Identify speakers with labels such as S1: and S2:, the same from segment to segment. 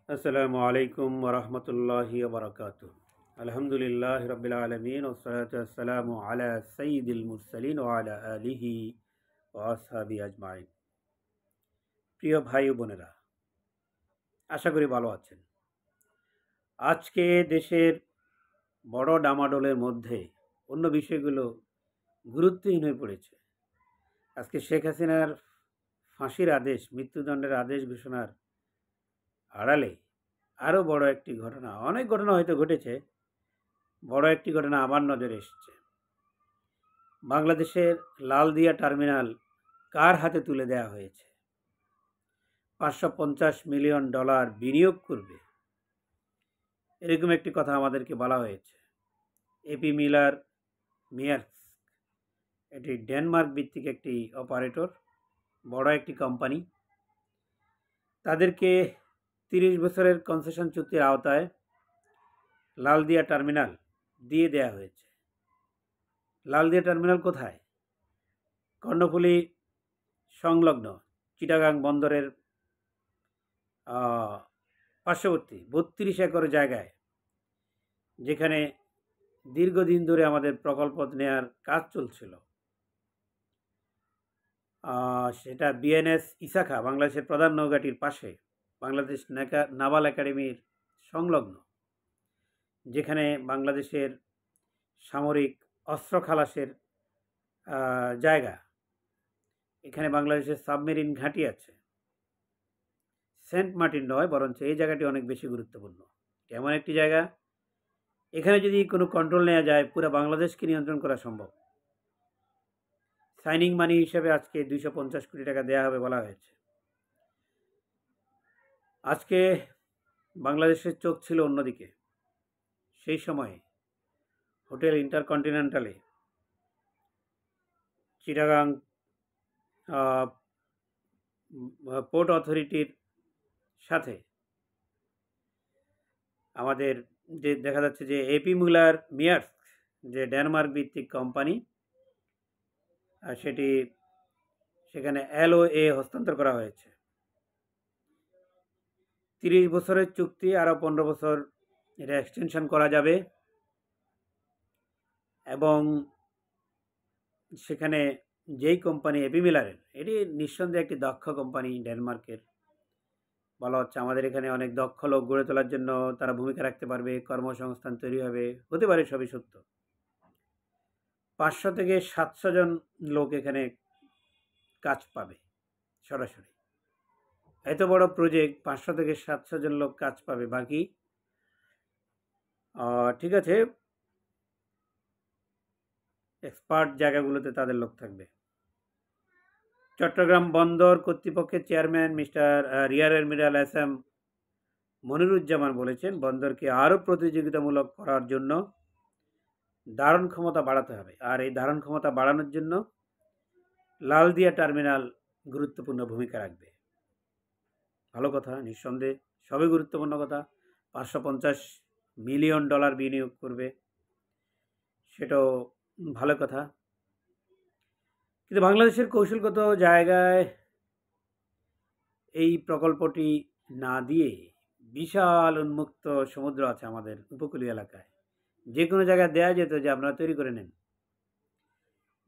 S1: আসসালামু আলাইকুম ওরহমতুল্লাহি ওবরাকাতুহ। আলহামদুলিল্লাহ রবিল আলমিন ওসলাতু ওয়াসসালামু আলা সাইয়্যিদিল মুরসালিন ওয়া আলা আলিহি ওয়া আসহাবি আজমাইন। প্রিয় ভাই ও বোনেরা, আশা করি ভালো আছেন। আজকে দেশের বড় ডামাডোলের মধ্যে অন্য বিষয়গুলো গুরুত্বহীন হয়ে পড়েছে। আজকে শেখ হাসিনার ফাঁসির আদেশ, মৃত্যুদণ্ডের আদেশ ঘোষণার আড়ালে আরও বড় একটি ঘটনা, অনেক ঘটনা হয়তো ঘটেছে, বড় একটি ঘটনা আমার নজরে এসেছে। বাংলাদেশের লালদিয়া টার্মিনাল কার হাতে তুলে দেওয়া হয়েছে? $550 মিলিয়ন বিনিয়োগ করবে, এরকম একটি কথা আমাদেরকে বলা হয়েছে। এপি মিলার মিয়ার্স, এটি ডেনমার্ক ভিত্তিক একটি অপারেটর, বড় একটি কোম্পানি। তাদেরকে 30 বছরের কনসেশন চুক্তির আওতায় লালদিয়া টার্মিনাল দিয়ে দেওয়া হয়েছে। লালদিয়া টার্মিনাল কোথায়? কর্ণফুলী সংলগ্ন চিটাগাং বন্দরের পার্শ্ববর্তী 32 একর জায়গায়, যেখানে দীর্ঘদিন ধরে আমাদের প্রকল্প নেওয়ার কাজ চলছিল। সেটা বিএনএস ইসাখা, বাংলাদেশের প্রধান নৌঘাটির পাশে, বাংলাদেশ নাভাল একাডেমির সংলগ্ন, যেখানে বাংলাদেশের সামরিক অস্ত্র খালাসের জায়গা। এখানে বাংলাদেশের সাবমেরিন ঘাঁটি আছে। সেন্ট মার্টিন নয়, বরঞ্চ এই জায়গাটি অনেক বেশি গুরুত্বপূর্ণ। এমন একটি জায়গা, এখানে যদি কোনো কন্ট্রোল নেওয়া যায়, পুরো বাংলাদেশকে নিয়ন্ত্রণ করা সম্ভব। সাইনিং মানি হিসেবে আজকে 250 কোটি টাকা দেওয়া হবে বলা হয়েছে। আজকে বাংলাদেশের চোখ ছিল অন্যদিকে। সেই সময়ে হোটেল ইন্টারকন্টিনেন্টালে চিটাগাং পোর্ট অথরিটির সাথে আমাদের যে দেখা যাচ্ছে যে এপি মিলার মিয়ার্স, যে ডেনমার্ক ভিত্তিক কোম্পানি, সেটি সেখানে এলওএ হস্তান্তর করা হয়েছে। 30 বছরের চুক্তি, আরও 15 বছর এটা এক্সটেনশন করা যাবে। এবং সেখানে যেই কোম্পানি এপি মিলারের, এটি নিঃসন্দেহে একটি দক্ষ কোম্পানি ডেনমার্কের। বলা হচ্ছে আমাদের এখানে অনেক দক্ষ লোক গড়ে তোলার জন্য তারা ভূমিকা রাখতে পারবে, কর্মসংস্থান তৈরি হবে, হতে পারে সবই সত্য। 500 থেকে 700 জন লোক এখানে কাজ পাবে সরাসরি। এত বড় প্রজেক্ট, 500 থেকে 700 জন লোক কাজ পাবে। বাকি ঠিক আছে, এক্সপার্ট জায়গাগুলোতে তাদের লোক থাকবে। চট্টগ্রাম বন্দর কর্তৃপক্ষের chairman mister rear admiral S M Moniruzzaman বলেছেন, বন্দরকে আরও প্রতিযোগিতামূলক করার জন্য ধারণ ক্ষমতা বাড়াতে হবে। আর এই ধারণ ক্ষমতা বাড়ানোর জন্য লালদিয়া টার্মিনাল গুরুত্বপূর্ণ ভূমিকা রাখবে। ভালো কথা, নিঃসন্দেহে সবই গুরুত্বপূর্ণ কথা। $550 মিলিয়ন বিনিয়োগ করবে, সেটাও ভালো কথা। কিন্তু বাংলাদেশের কৌশলগত জায়গায় এই প্রকল্পটি না দিয়ে বিশাল উন্মুক্ত সমুদ্র আছে আমাদের উপকূলীয় এলাকায়, যে কোনো জায়গায় দেওয়া যেত যে আপনারা তৈরি করে নেন।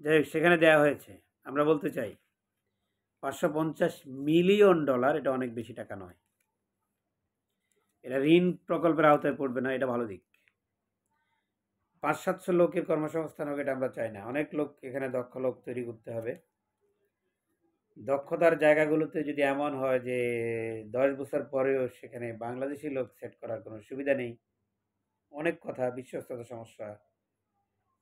S1: যাই হোক, সেখানে দেওয়া হয়েছে। আমরা বলতে চাই $550 মিলিয়ন, এটা অনেক বেশি টাকা নয়। এটা ঋণ প্রকল্পের আওতায় পড়বে না, এটা ভালো দিক। 500-700 লোকের কর্মসংস্থান হোক, এটা আমরা চাই না। অনেক লোক এখানে, দক্ষ লোক তৈরি করতে হবে। দক্ষতার জায়গাগুলোতে যদি এমন হয় যে 10 বছর পরেও সেখানে বাংলাদেশি লোক সেট করার কোনো সুবিধা নেই, অনেক কথা, বিশ্বস্ততার সমস্যা,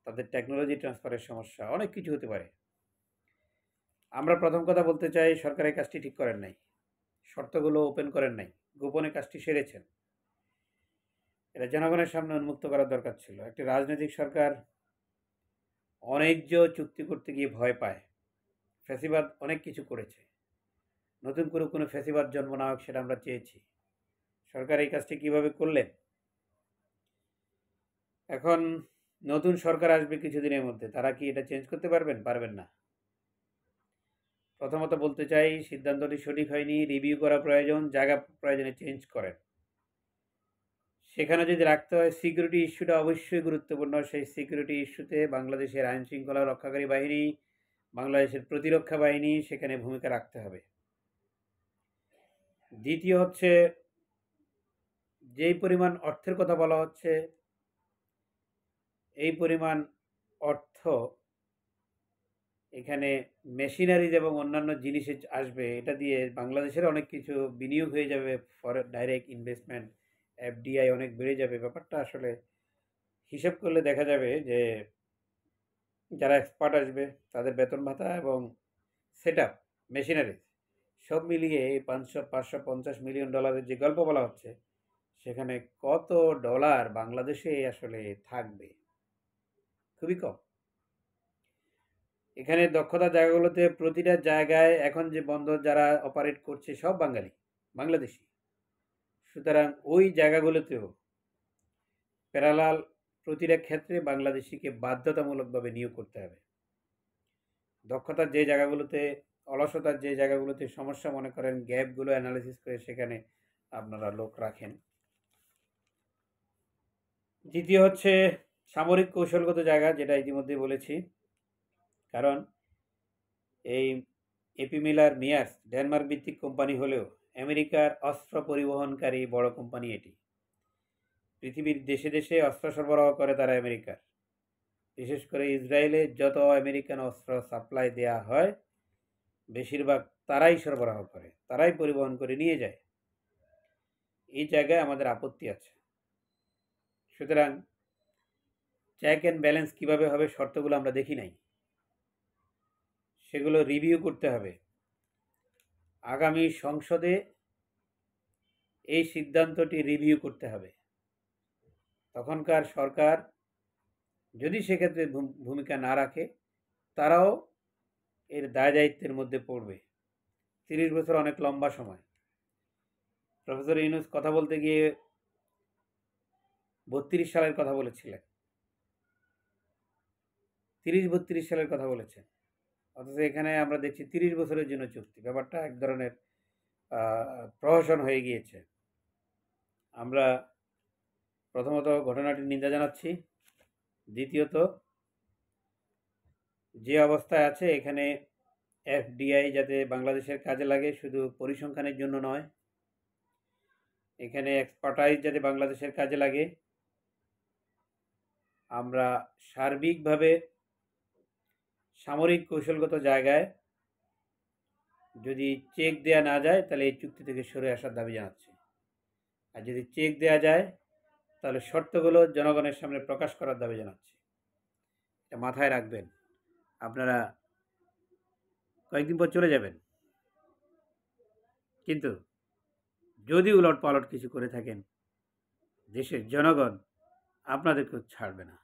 S1: তাদের টেকনোলজি ট্রান্সফারের সমস্যা, অনেক কিছু হতে পারে। আমরা প্রথম কথা বলতে চাই, সরকারের কাজটি ঠিক করেন নাই, শর্তগুলো ওপেন করেন নাই, গোপনে কাজটি সেরেছেন। এটা জনগণের সামনে উন্মুক্ত করার দরকার ছিল। একটি রাজনৈতিক সরকার অন্যায্য চুক্তি করতে গিয়ে ভয় পায়। ফ্যাসিবাদ অনেক কিছু করেছে, নতুন করে কোনো ফ্যাসিবাদ জন্ম না হোক, সেটা আমরা চেয়েছি। সরকার এই কাজটি কীভাবে করলেন? এখন নতুন সরকার আসবে কিছুদিনের মধ্যে, তারা কি এটা চেঞ্জ করতে পারবেন? পারবেন না। প্রথমত বলতে চাই, সিদ্ধান্তটি সঠিক হয়নি, রিভিউ করা প্রয়োজন, জায়গা প্রয়োজনে চেঞ্জ করেন। সেখানে যদি রাখতে হয়, সিকিউরিটি ইস্যুটা অবশ্যই গুরুত্বপূর্ণ। সেই সিকিউরিটি ইস্যুতে বাংলাদেশের আইন শৃঙ্খলা রক্ষাকারী বাহিনী, বাংলাদেশের প্রতিরক্ষা বাহিনী সেখানে ভূমিকা রাখতে হবে। দ্বিতীয় হচ্ছে, যেই পরিমাণ অর্থের কথা বলা হচ্ছে, এই পরিমাণ অর্থ এখানে মেশিনারিজ এবং অন্যান্য জিনিসে আসবে, এটা দিয়ে বাংলাদেশের অনেক কিছু বিনিয়োগ হয়ে যাবে, ফরেন ডাইরেক্ট ইনভেস্টমেন্ট, এফডিআই অনেক বেড়ে যাবে। ব্যাপারটা আসলে হিসেব করলে দেখা যাবে যে যারা এক্সপার্ট আসবে তাদের বেতন ভাতা এবং সেট আপ মেশিনারিজ সব মিলিয়ে এই $550 মিলিয়ন যে গল্প বলা হচ্ছে, সেখানে কত ডলার বাংলাদেশে আসলে থাকবে? খুবই কম। এখানে দক্ষতা জায়গাগুলোতে প্রতিটা জায়গায় এখন যে বন্দর যারা অপারেট করছে সব বাংলাদেশি। সুতরাং ওই জায়গাগুলোতেও প্যারালাল প্রতিটা ক্ষেত্রে বাংলাদেশিকে বাধ্যতামূলকভাবে নিয়োগ করতে হবে। দক্ষতার যে জায়গাগুলোতে, অলসতার যে জায়গাগুলোতে সমস্যা মনে করেন, গ্যাপগুলো অ্যানালিসিস করে সেখানে আপনারা লোক রাখেন। দ্বিতীয় হচ্ছে সামরিক কৌশলগত জায়গা, যেটা ইতিমধ্যে বলেছি। কারণ এই এপি মিলার মিয়ার্স ডেনমার্ক ভিত্তিক কোম্পানি হলেও আমেরিকার অস্ত্র পরিবহনকারী বড় কোম্পানি এটি। পৃথিবীর দেশে দেশে অস্ত্র সরবরাহ করে তারা আমেরিকার। বিশেষ করে ইসরায়েলে যত আমেরিকান অস্ত্র সাপ্লাই দেয়া হয়, বেশিরভাগ তারাই সরবরাহ করে, তারাই পরিবহন করে নিয়ে যায়। এই জায়গায় আমাদের আপত্তি আছে। সুতরাং চেক অ্যান্ড ব্যালেন্স কীভাবে হবে, শর্তগুলো আমরা দেখি নাই, সেগুলো রিভিউ করতে হবে। আগামী সংসদে এই সিদ্ধান্তটি রিভিউ করতে হবে। তখনকার সরকার যদি সেক্ষেত্রে ভূমিকা না রাখে, তারাও এর দায় দায়িত্বের মধ্যে পড়বে। 30 বছর অনেক লম্বা সময়। প্রফেসর ইউনূস কথা বলতে গিয়ে 32 সালের কথা বলেছিলেন, 30-32 সালের কথা বলেছেন, অথচ এখানে আমরা দেখছি 30 বছরের জন্য চুক্তি। ব্যাপারটা এক ধরনের প্রহসন হয়ে গিয়েছে। আমরা প্রথমত ঘটনাটির নিন্দা জানাচ্ছি। দ্বিতীয়ত, যে অবস্থায় আছে এখানে এফডিআই যাতে বাংলাদেশের কাজে লাগে, শুধু পরিসংখ্যানের জন্য নয়, এখানে এক্সপার্টাইজ যাতে বাংলাদেশের কাজে লাগে। আমরা সার্বিকভাবে সামরিক কৌশলগত জায়গায় যদি চেক দেয়া না যায়, তাহলে এই চুক্তি থেকে সরে আসার দাবি জানাচ্ছি। আর যদি চেক দেয়া যায়, তাহলে শর্তগুলো জনগণের সামনে প্রকাশ করার দাবি জানাচ্ছি। এটা মাথায় রাখবেন। আপনারা কয়েকদিন পর চলে যাবেন, কিন্তু যদি উলট পালট কিছু করে থাকেন, দেশের জনগণ আপনাদেরকেও ছাড়বে না।